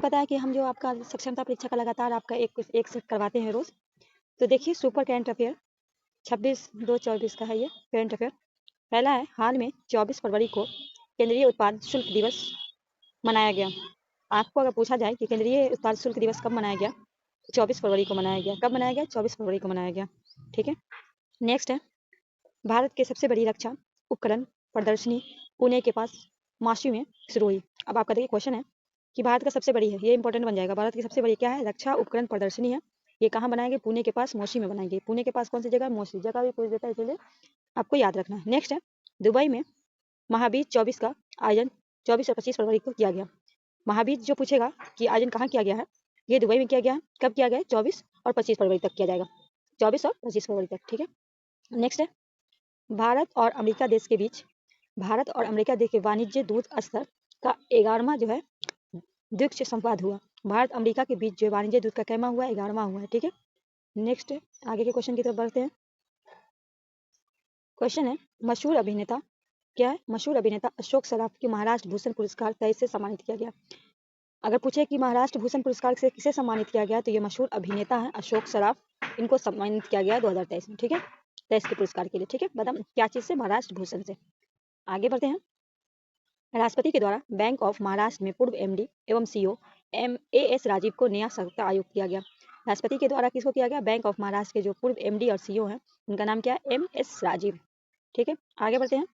पता है कि हम जो आपका सक्षमता परीक्षा का लगातार आपका एक सेट करवाते हैं रोज। तो देखिए सुपर करंट अफेयर 26/2/24 का है ये करंट अफेयर। पहला है, हाल में 24 फरवरी को केंद्रीय उत्पाद शुल्क दिवस मनाया गया। आपको अगर पूछा जाए कि केंद्रीय उत्पाद शुल्क दिवस कब मनाया गया, 24 फरवरी को मनाया गया। कब मनाया गया? 24 फरवरी को मनाया गया। ठीक है। नेक्स्ट है, भारत की सबसे बड़ी रक्षा उपकरण प्रदर्शनी पुणे के पास माशी में शुरू हुई। अब आपका देखिए क्वेश्चन है कि भारत का सबसे बड़ी है, ये इंपॉर्टेंट बन जाएगा। भारत की सबसे बड़ी क्या है? रक्षा उपकरण प्रदर्शनी है। ये कहाँ बनाएंगे? पुणे के पास मोशी में बनाएंगे। पुणे के पास कौन सी जगह? मोशी। जगह भी पूछ देता है, इसलिए आपको याद रखना है। नेक्स्ट है, दुबई में महाबीज 24 का आयोजन 24 और 25 फरवरी को किया गया। महाबीज जो पूछेगा कि आयोजन कहाँ किया गया है, ये दुबई में किया गया है। कब किया गया है? 24 और 25 फरवरी तक किया जाएगा। 24 और 25 फरवरी तक। ठीक है। नेक्स्ट है, भारत और अमेरिका देश के बीच भारत और अमेरिका देश के वाणिज्य दूत स्तर का 11वां जो है द्विपक्षीय संवाद हुआ। भारत अमेरिका के बीच जो वाणिज्य दूत का कैमा हुआ? 11वां हुआ है। ठीक है। नेक्स्ट आगे के क्वेश्चन की तरफ बढ़ते हैं। क्वेश्चन है, मशहूर अभिनेता क्या है? मशहूर अभिनेता अशोक सराफ की महाराष्ट्र भूषण पुरस्कार 23 से सम्मानित किया गया। अगर पूछे कि महाराष्ट्र भूषण पुरस्कार से किसे सम्मानित किया गया, तो ये मशहूर अभिनेता है अशोक सराफ। इनको सम्मानित किया गया 2023 में। ठीक है, 23 के पुरस्कार के लिए। ठीक है, बताओ क्या चीज से? महाराष्ट्र भूषण से। आगे बढ़ते हैं। राष्ट्रपति के द्वारा बैंक ऑफ महाराष्ट्र में पूर्व एमडी एवं सीईओ एस राजीव को नया सत्ता आयुक्त किया गया। राष्ट्रपति के द्वारा किसको किया गया? बैंक ऑफ महाराष्ट्र के जो पूर्व एमडी और सीईओ हैं, उनका नाम क्या है? एस राजीव। ठीक है, आगे बढ़ते हैं।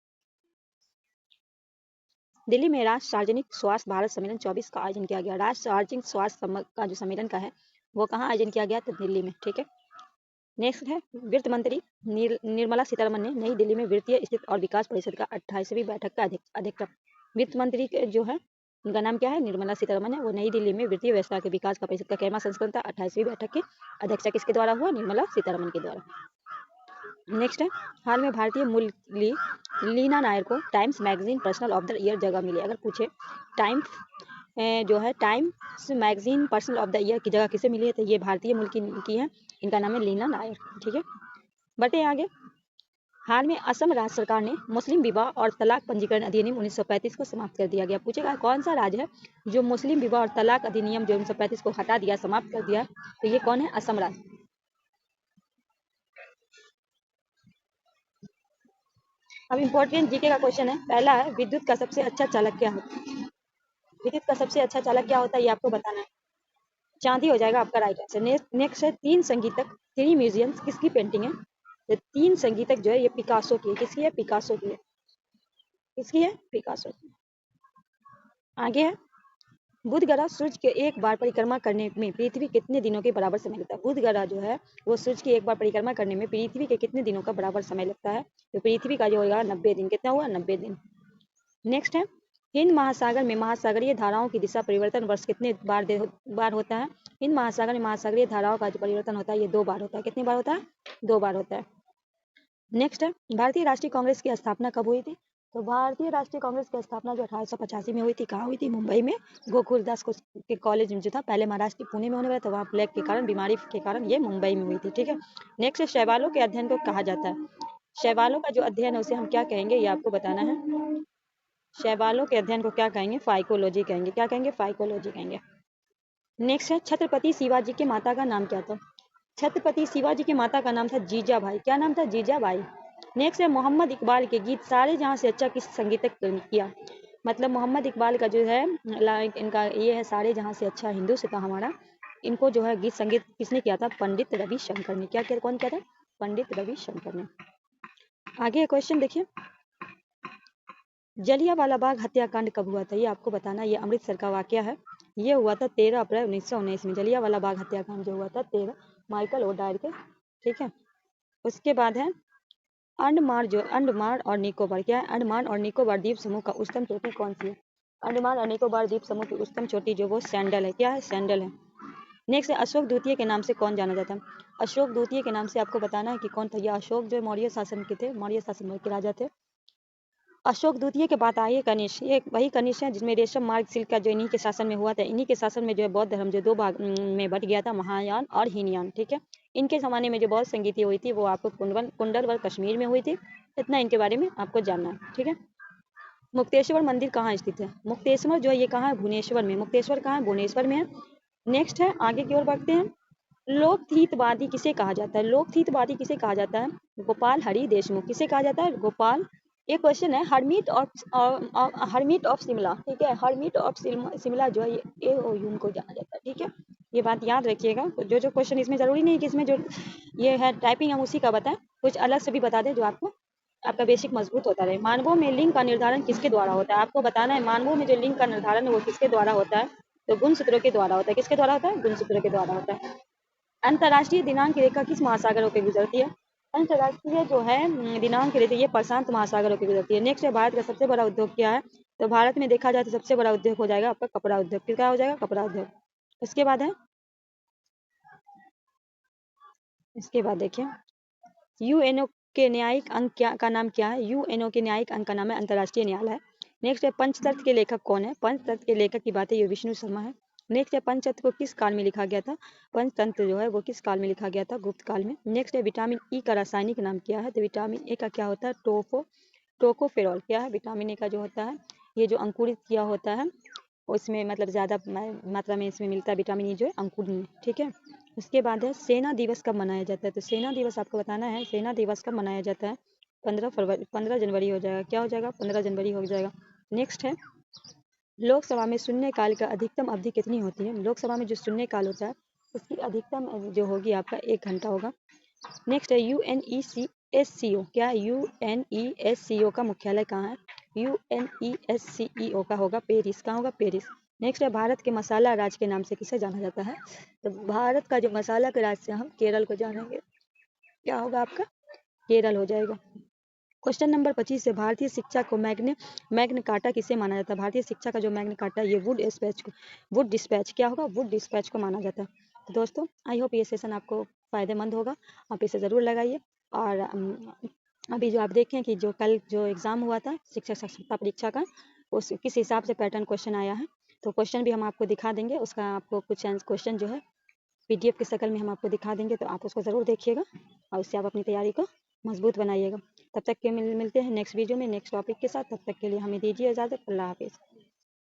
दिल्ली में राष्ट्रीय सार्वजनिक स्वास्थ्य भारत सम्मेलन 24 का आयोजन किया गया। राष्ट्रीय सार्वजनिक स्वास्थ्य का जो सम्मेलन का है वो कहाँ आयोजन किया गया? तो दिल्ली में। ठीक है। नेक्स्ट है, वित्त मंत्री निर्मला सीतारमण ने नई दिल्ली में वित्तीय स्थिति और विकास परिषद का 28वीं बैठक का अध्यक्षता। वित्त मंत्री जो है उनका नाम क्या है? निर्मला सीतारमण है। वो नई दिल्ली में वित्तीय व्यवस्था के विकास का परिषद का कैमा संस्करण था? 28वीं बैठक की अध्यक्षता किसके द्वारा हुआ? निर्मला सीतारमण के द्वारा। नेक्स्ट है, हाल में भारतीय मूल लीना नायर को times magazine personal of the year जगह मिली। अगर पूछे टाइम्स जो है times magazine personal of the year की जगह किसे मिली है, तो ये भारतीय मूल की है। इनका नाम है लीना नायर। ठीक है, बढ़ते हैं आगे। हाल में असम राज्य सरकार ने मुस्लिम विवाह और तलाक पंजीकरण अधिनियम 1935 को समाप्त कर दिया गया। पूछेगा कौन सा राज्य है जो मुस्लिम विवाह और तलाक अधिनियम जो 1935 को हटा दिया, समाप्त कर दिया, तो ये कौन है? असम राज्य। अब इंपॉर्टेंट जीके का क्वेश्चन है। पहला है, विद्युत का सबसे अच्छा चालक क्या होता है? विद्युत का सबसे अच्छा चालक क्या होता है, ये आपको बताना है। चांदी हो जाएगा आपका राइट आंसर। नेक्स्ट है, तीन संगीतक थ्री म्यूजियम्स किसकी पेंटिंग है? तो तीन संगीतक जो है ये पिकासो की है। किसकी है? पिकासो की है। किसकी है? पिकासो की। आगे है, बुध ग्रह सूर्य के एक बार परिक्रमा करने में पृथ्वी कितने दिनों के बराबर समय लगता है? बुध ग्रह जो है वो सूर्य की एक बार परिक्रमा करने में पृथ्वी के कितने दिनों का बराबर समय लगता है? तो पृथ्वी का जो होगा 90 दिन। कितना हुआ? 90 दिन। नेक्स्ट है, हिंद महासागर में महासागरीय धाराओं की दिशा परिवर्तन वर्ष कितने बार होता है? हिंद महासागर में महासागरीय धाराओं का जो परिवर्तन होता है ये 2 बार होता है। कितनी बार होता है? 2 बार होता है। नेक्स्ट है, भारतीय राष्ट्रीय कांग्रेस की स्थापना कब हुई थी? तो भारतीय राष्ट्रीय कांग्रेस की स्थापना जो 1885 में हुई थी, कहाँ हुई थी? मुंबई में गोकुलदास के कॉलेज में जो था। पहले महाराष्ट्र पुणे में होने वाला था, वहाँ प्लेग के कारण, बीमारी के कारण ये मुंबई में हुई थी। ठीक है। नेक्स्ट है, शैवालों के अध्ययन को कहा जाता है। शैवालों का जो अध्ययन है उसे हम क्या कहेंगे, ये आपको बताना है। शैवालों के अध्ययन को क्या कहेंगे? फाइकोलॉजी कहेंगे। क्या कहेंगे? फाइकोलॉजी कहेंगे। नेक्स्ट है, छत्रपति शिवाजी के माता का नाम क्या था? छत्रपति शिवाजी के माता का नाम था जीजाबाई। क्या नाम था? जीजाबाई। नेक्स्ट है, मोहम्मद इकबाल के गीत सारे जहां से अच्छा किस संगीतक किया? मतलब मोहम्मद इकबाल का जो है इनका ये है सारे जहां से अच्छा हिंदू से था हमारा। इनको जो है गीत संगीत किसने किया था? पंडित रविशंकर ने। क्या किया? कौन किया था? पंडित रविशंकर ने। आगे क्वेश्चन देखिए, जलियांवाला बाग हत्याकांड कब हुआ था? ये आपको बताना। ये अमृतसर का वाकया है। ये हुआ था 13 अप्रैल 1919 में। जलियांवाला बाग हत्याकांड जो हुआ था 13 माइकल ओडायर के। ठीक है। उसके बाद है, अंडमान और निकोबार। क्या है? अंडमान और निकोबार द्वीप समूह का उच्चतम चोटी कौन सी है? अंडमान और निकोबार द्वीप समूह की उच्चतम चोटी जो वो सैंडल है। क्या है? सैंडल है। नेक्स्ट है, अशोक द्वितीय के नाम से कौन जाना जाता है? अशोक द्वितीय के नाम से आपको बताना है कि कौन था। ये अशोक जो मौर्य शासन के थे, मौर्य शासन के राजा थे। अशोक द्वितीय के बाद आए कनिष्क। ये वही कनिष्क है जिसमें रेशम मार्ग सिल्क का जो इन्हीं के शासन में हुआ था। इन्हीं के शासन में जो है बौद्ध धर्म जो 2 भाग में बट गया था, महायान और हीनयान। ठीक है। इनके जमाने में जो बौद्ध संगीति हुई थी वो आपको कुंडल व कश्मीर में हुई थी। इतना इनके बारे में आपको जानना है। ठीक है। मुक्तेश्वर मंदिर कहाँ स्थित है? मुक्तेश्वर जो है ये कहाँ है? भुवनेश्वर में। मुक्तेश्वर कहाँ है? भुवनेश्वर में है। नेक्स्ट है, आगे की ओर बढ़ते हैं। लोकहितवादी किसे कहा जाता है? लोकहितवादी किसे कहा जाता है? गोपाल हरि देशमुख। किसे कहा जाता है? गोपाल। ये क्वेश्चन है हरमीट ऑफ शिमला, ठीक है। हरमीट ऑफ शिमला जो है ये यून को जाना जाता है, ठीक है। ये बात याद रखिएगा। जो जो क्वेश्चन इसमें जरूरी नहीं कि इसमें जो ये है टाइपिंग हम उसी का बताएं, कुछ अलग से भी बता दें जो आपको आपका बेसिक मजबूत होता रहे। मानवों में लिंग का निर्धारण किसके द्वारा होता है? आपको बताना है मानवों में जो लिंग का निर्धारण है वो किसके द्वारा होता है? तो गुणसूत्रों के द्वारा होता है। किसके द्वारा होता है? गुणसूत्रों के द्वारा होता है। अंतर्राष्ट्रीय दिनांक रेखा किस महासागरों पे गुजरती है? अंतर्राष्ट्रीय जो है दिनांक रेखा ये प्रशांत महासागरों पे गुजरती है। नेक्स्ट है, भारत का सबसे बड़ा उद्योग क्या है? तो भारत में देखा जाए तो सबसे बड़ा उद्योग हो जाएगा आपका कपड़ा उद्योग। क्या हो जाएगा? कपड़ा उद्योग। इसके बाद है, इसके बाद देखिए, यूएनओ के न्यायिक अंग का नाम क्या है? यूएनओ के न्यायिक अंग का नाम है अंतर्राष्ट्रीय न्यायालय। नेक्स्ट है, पंचतंत्र के लेखक कौन है? पंचतंत्र के लेखक की बात है ये विष्णु शर्मा है। नेक्स्ट है, पंचतंत्र को किस काल में लिखा गया था? पंचतंत्र जो है वो किस काल में लिखा गया था? गुप्त काल में। नेक्स्ट है, विटामिन ई का रासायनिक नाम क्या है? तो विटामिन ए का क्या होता है? टोकोफेरॉल। क्या है? विटामिन ए का जो होता है ये जो अंकुरित किया होता है उसमें मतलब ज़्यादा मात्रा में इसमें मिलता है विटामिन ई जो है अंकुर में, ठीक है। उसके बाद है, सेना दिवस कब मनाया जाता है? तो सेना दिवस आपको बताना है, सेना दिवस कब मनाया जाता है? 15 जनवरी हो जाएगा। क्या हो जाएगा? 15 जनवरी हो जाएगा। नेक्स्ट है, लोकसभा में शून्यकाल का अधिकतम अवधि कितनी होती है? लोकसभा में जो शून्यकाल होता है उसकी अधिकतम जो होगी आपका 1 घंटा होगा। नेक्स्ट है, UNESCO। क्या UNESCO का मुख्यालय कहाँ है? UNESCO का होगा पेरिस। कहाँ होगा? पेरिस। नेक्स्ट है, भारत के मसाला राज्य के नाम से किसे जाना जाता है? तो भारत का जो मसाला का राज्य से हम केरल को जानेंगे। क्या होगा आपका? केरल हो जाएगा। क्वेश्चन नंबर 25 है, भारतीय शिक्षा को मैग्ना कार्टा किसे माना जाता है? भारतीय शिक्षा का जो मैग्ना कार्टा ये वुड डिस्पैच क्या होगा? वुड डिस्पैच को माना जाता है। तो दोस्तों आई होप ये सेशन आपको फायदेमंद होगा, आप इसे ज़रूर लगाइए। और अभी जो आप देखें कि जो कल जो एग्ज़ाम हुआ था शिक्षक साक्षरता परीक्षा का, उस किस हिसाब से पैटर्न क्वेश्चन आया है, तो क्वेश्चन भी हम आपको दिखा देंगे। उसका आपको कुछ क्वेश्चन जो है PDF की शक्ल में हम आपको दिखा देंगे, तो आप उसको ज़रूर देखिएगा और उससे आप अपनी तैयारी को मजबूत बनाइएगा। तब तक के मिलते हैं नेक्स्ट वीडियो में नेक्स्ट टॉपिक के साथ। तब तक के लिए हमें दीजिए इजाज़त। अल्लाह हाफिज़।